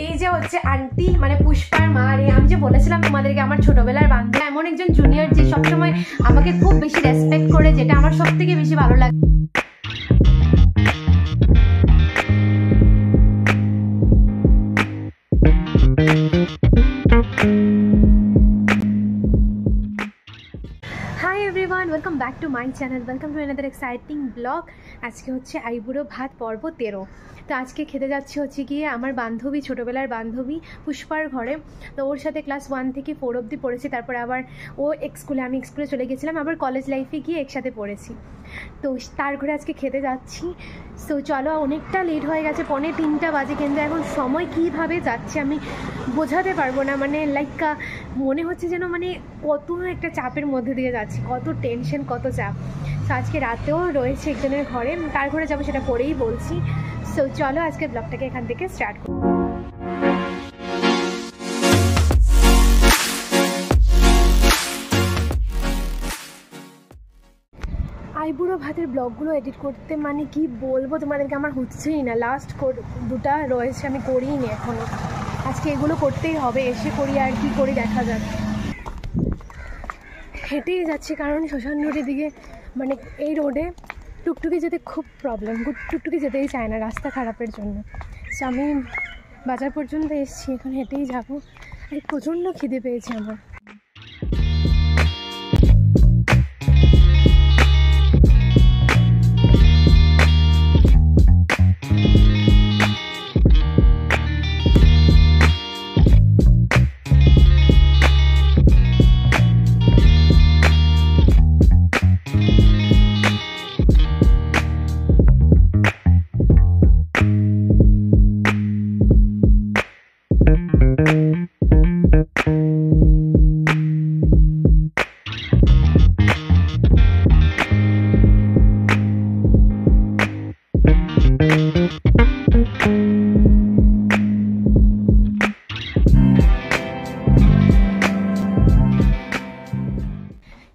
এই যে হচ্ছে আন্টি মানে পুষ্পার মা। রে আমি যে বলেছিলাম তোমাদেরকে আমার ছোটবেলার বান্ধবী, এমন একজন জুনিয়র যে সবসময় আমাকে খুব বেশি রেসপেক্ট করে, যেটা আমার সব থেকে বেশি ভালো লাগে। Hi everyone, welcome back to my channel, welcome to another exciting blog. আজকে হচ্ছে আইবুড়ো ভাত পর্ব 13। তো আজকে খেতে যাচ্ছি হচ্ছে গিয়ে আমার বান্ধবী, ছোটোবেলার বান্ধবী পুষ্পার ঘরে। তো ওর সাথে ক্লাস 1 থেকে 4 অবধি পড়েছি, তারপর আবার ও এক স্কুলে, আমি এক স্কুলে চলে গেছিলাম, আবার কলেজ লাইফে গিয়ে একসাথে পড়েছি। তো তার ঘরে আজকে খেতে যাচ্ছি। সো চলো, অনেকটা লেট হয়ে গেছে, 2:45 বাজে, কিন্তু এখন সময় কীভাবে যাচ্ছে আমি বোঝাতে পারবো না। মানে লাইক মনে হচ্ছে যেন মানে কত একটা চাপের মধ্যে দিয়ে যাচ্ছি, কত টেনশন, কত চাপ। সো আজকে রাতেও রয়েছে একজনের ঘরে, কার ঘরে যাবো সেটা পরেই বলছি। সো চলো আজকে ব্লগটাকে এখান থেকে স্টার্ট করি। আইবুড়ো ভাতের ব্লগগুলো এডিট করতে মানে কি বলবো তোমাদেরকে, আমার হচ্ছেই না। লাস্ট দুটা রয়েছে, আমি করিই নি এখনও। আজকে এগুলো করতেই হবে, এসে করি আর কি করি দেখা যাক। হেঁটেই যাচ্ছি কারণ শ্মশান রোডের দিকে মানে এই রোডে টুকটুকি যেতে খুব প্রবলেম, টুকটুকি যেতেই চায় না রাস্তা খারাপের জন্য। সো আমি বাজার পর্যন্ত এসেছি, এখন হেঁটেই যাবো। আর প্রচণ্ড খিদে পেয়েছে আমার।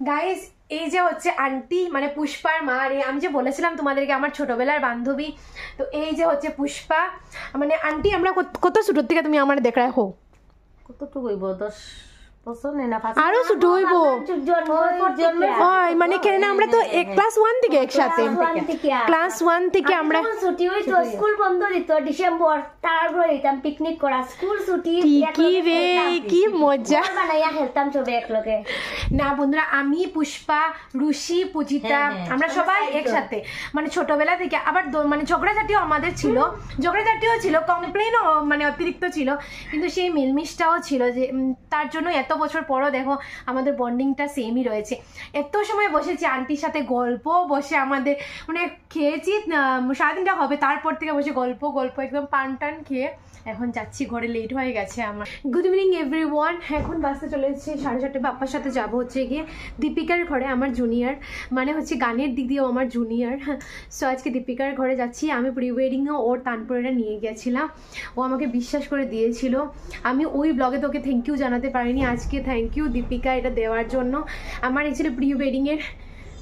গাইস, এই যে হচ্ছে আন্টি মানে পুষ্পার মা। রে আমি যে বলেছিলাম তোমাদেরকে আমার ছোটবেলার বান্ধবী, তো এই যে হচ্ছে পুষ্পা মানে আন্টি। আমরা কত ছোটোর থেকে তুমি আমার দেখা রাখো? কতটুকু হইব? 10 বছর না, আরো ছোট হইব মানে কেন আমরা তো ক্লাস 1 থেকে একসাথে, ক্লাস 1 থেকে আমরা ছুটি হইতো, স্কুল বন্ধ দিত ডিসেম্বর, তারপর হইতাম পিকনিক করা, স্কুল ছুটি কি রে কি মজা বানাইয়া খেলতাম সবে একলগে। না বন্ধুরা, আমি পুষ্পা, রুশি, পূজিতা, আমরা সবাই একসাথে মানে ছোটবেলা থেকে। আবার মানে ঝগড়াঝাটিও আমাদের ছিল, ঝগড়াঝাটিও ছিল, কমপ্লেনও মানে অতিরিক্ত ছিল, কিন্তু সেই মিলমিশটাও ছিল, যে তার জন্য এত বছর পরও দেখো আমাদের বন্ডিংটা সেমই রয়েছে। এত সময় বসেছি আন্টির সাথে, গল্প বসে আমাদের মানে খেয়েছি, সারাদিনটা হবে, তারপর থেকে বসে গল্প একদম পান টান খেয়ে এখন যাচ্ছি ঘরে, লেট হয়ে গেছে আমার। গুড ইভিনিং এভরিওয়ান, এখন বাসে চলে এসেছি 4:30। বাপ্পার সাথে যাবো হচ্ছে গিয়ে দীপিকার ঘরে, আমার জুনিয়র, মানে হচ্ছে গানের দিক দিয়েও আমার জুনিয়র। সো আজকে দীপিকার ঘরে যাচ্ছি। আমি প্রি ওয়েডিংও ওর তানপুরেটা নিয়ে গেছিলাম, ও আমাকে বিশ্বাস করে দিয়েছিল। আমি ওই ব্লগে তোকে থ্যাংক ইউ জানাতে পারিনি, আজকে থ্যাংক ইউ দীপিকা এটা দেওয়ার জন্য। আমার অ্যাকচুয়ালি প্রি ওয়েডিংয়ের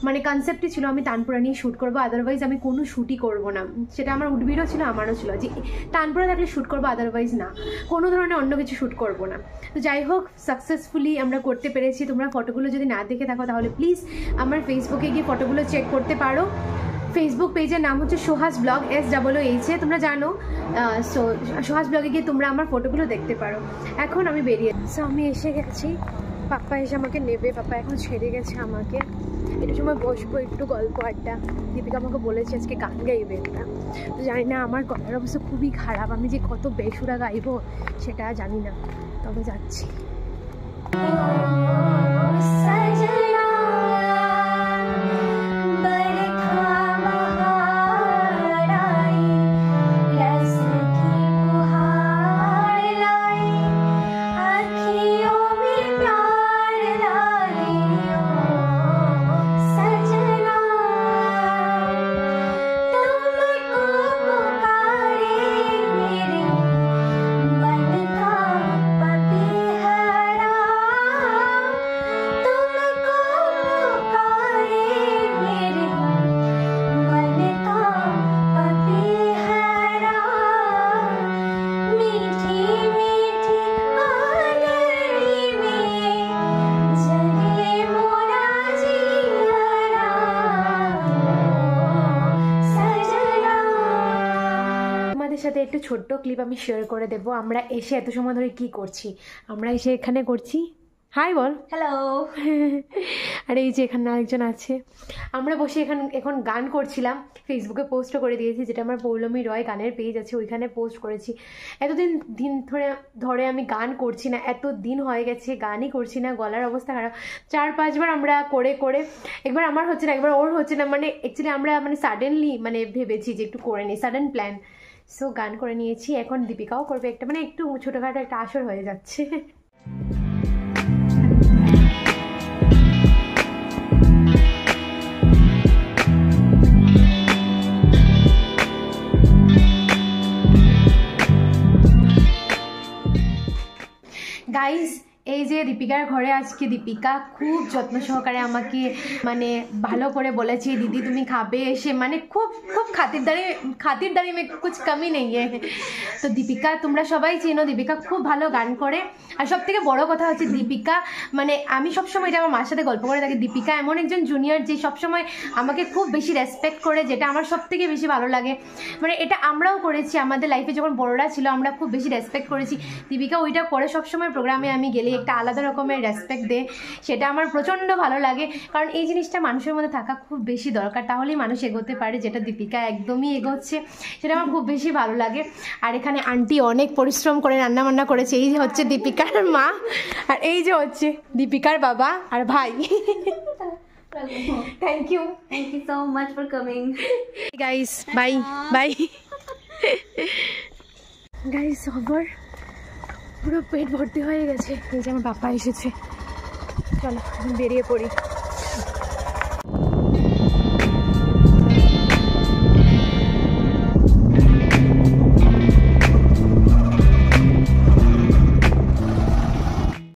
মানে কনসেপ্টই ছিল আমি তানপুরা নিয়ে শ্যুট করবো, আদারওয়াইজ আমি কোনো শ্যুটই করবো না। সেটা আমার উডবিরও ছিল, আমারও ছিল যে তানপুরা থাকলে শ্যুট করবো, আদারওয়াইজ না, কোনো ধরনের অন্য কিছু শ্যুট করবো না। তো যাই হোক, সাকসেসফুলি আমরা করতে পেরেছি। তোমরা ফটোগুলো যদি না দেখে থাকো তাহলে প্লিজ আমার ফেসবুকে গিয়ে ফটোগুলো চেক করতে পারো। ফেসবুক পেজের নাম হচ্ছে সোহাস ব্লগ, SOOH, তোমরা জানো। সো সোহাস ব্লগে গিয়ে তোমরা আমার ফটোগুলো দেখতে পারো। এখন আমি বেরিয়ে, সো আমি এসে গেছি, পাপ্পা এসে আমাকে নেবে। পাপ্পা এখন ছেড়ে গেছে আমাকে, একটু সময় বসবো, একটু গল্প আড্ডা। দীপিকা আমাকে বলেছে আজকে গান গাইবে একটা, তো জানি না, আমার গলার অবস্থা খুবই খারাপ, আমি যে কত বেসুরা গাইবো সেটা জানি না, তবে যাচ্ছি। ছোট্ট ক্লিপ আমি শেয়ার করে দেবো আমরা এসে এত সময় ধরে কি করছি। আমরা এসে এখানে করছি, হাই বল, হ্যালো। আর এই যে এখানে আরেকজন আছে। আমরা বসে এখন গান করছিলাম, ফেসবুকে পোস্টও করে দিয়েছি, যেটা আমার পৌলমী রয় গানের পেজ আছে ওইখানে পোস্ট করেছি। এতদিন ধরে আমি গান করছি না, এত দিন হয়ে গেছে গানই করছি না, গলার অবস্থা খারাপ। 4-5 বার আমরা করে একবার আমার হচ্ছে না, একবার ওর হচ্ছে না, মানে অ্যাকচুয়ালি আমরা মানে সাডেনলি মানে ভেবেছি যে একটু করে নিই, সাডেন প্ল্যান। সো গান করে নিয়েছি, এখন দীপিকাও করবে একটা, মানে একটু ছোটোখাটো একটা আসর হয়ে যাচ্ছে। গাইস এই যে দীপিকার ঘরে আজকে দীপিকা খুব যত্ন সহকারে আমাকে মানে ভালো করে বলেছে, দিদি তুমি খাবে এসে, মানে খুব খুব খাতিরদারি মে কুছ কমি নেই। তো দীপিকা তোমরা সবাই চেনো, দীপিকা খুব ভালো গান করে। আর সব থেকে বড় কথা হচ্ছে দীপিকা, মানে আমি সবসময় এটা আমার মার সাথে গল্প করে থাকি, দীপিকা এমন একজন জুনিয়র যে সবসময় আমাকে খুব বেশি রেসপেক্ট করে, যেটা আমার সব থেকে বেশি ভালো লাগে। মানে এটা আমরাও করেছি আমাদের লাইফে, যখন বড়রা ছিল আমরা খুব বেশি রেসপেক্ট করেছি, দীপিকা ওইটা করে সবসময় প্রোগ্রামে আমি গেলে একটা আলাদা রকমের রেসপেক্ট দেয়, সেটা আমার প্রচণ্ড ভালো লাগে। কারণ এই জিনিসটা মানুষের মধ্যে থাকা খুব বেশি দরকার, তাহলেই মানুষ এগোতে পারে, যেটা দীপিকা একদমই এগোচ্ছে, সেটা আমার খুব বেশি ভালো লাগে। আর এখানে আন্টি অনেক পরিশ্রম করে রান্নাবান্না করেছে, এই যে হচ্ছে দীপিকার মা, আর এই যে হচ্ছে দীপিকার বাবা আর ভাই। Thank you so much for coming. Guys, bye bye guys. খবর পুরো পেট ভর্তি হয়ে গেছে, এই যে আমার বাবা এসেছে, চলো বেরিয়ে পড়ি।